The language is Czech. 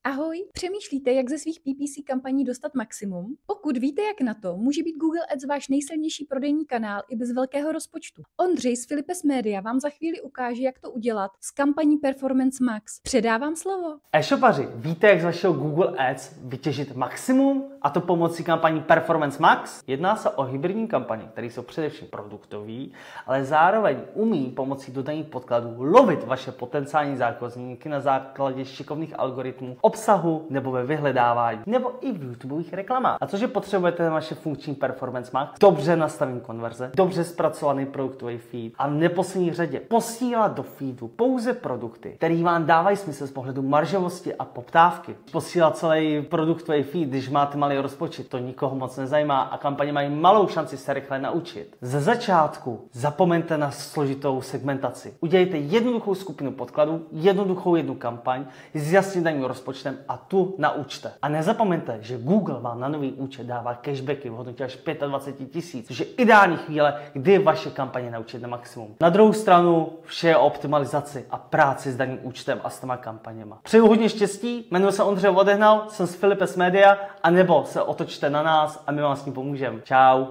Ahoj, přemýšlíte, jak ze svých PPC kampaní dostat maximum? Pokud víte, jak na to, může být Google Ads váš nejsilnější prodejní kanál i bez velkého rozpočtu. Ondřej z Philippes Media vám za chvíli ukáže, jak to udělat s kampaní Performance Max. Předávám slovo. E-shopaři, víte, jak z vašeho Google Ads vytěžit maximum? A to pomocí kampaní Performance Max? Jedná se o hybridní kampaně, které jsou především produktový, ale zároveň umí pomocí dodaných podkladů lovit vaše potenciální zákazníky na základě šikovných algoritmů obsahu nebo ve vyhledávání, nebo i v YouTubeových reklamách. A cože potřebujete na vaše funkční Performance Max? Dobře nastavený konverze, dobře zpracovaný produktový feed a v neposlední řadě posílat do feedu pouze produkty, které vám dávají smysl z pohledu maržovosti a poptávky. Posílat celý produktový feed, když máte malý rozpočet, to nikoho moc nezajímá a kampaně mají malou šanci se rychle naučit. Ze začátku zapomeňte na složitou segmentaci. Udělejte jednoduchou skupinu podkladů, jednoduchou jednu kampaň s jasně daným rozpočtem a tu naučte. A nezapomeňte, že Google vám na nový účet dává cashbacky v hodnotě až 25 000, což je ideální chvíle, kdy vaše kampaně naučit na maximum. Na druhou stranu vše je o optimalizaci a práci s daným účtem a s těma kampaněma. Přeju hodně štěstí, jmenuji se Ondřej Odehnal, jsem z Philippes Media, a nebo se otočte na nás a my vám s tím pomůžeme. Čau.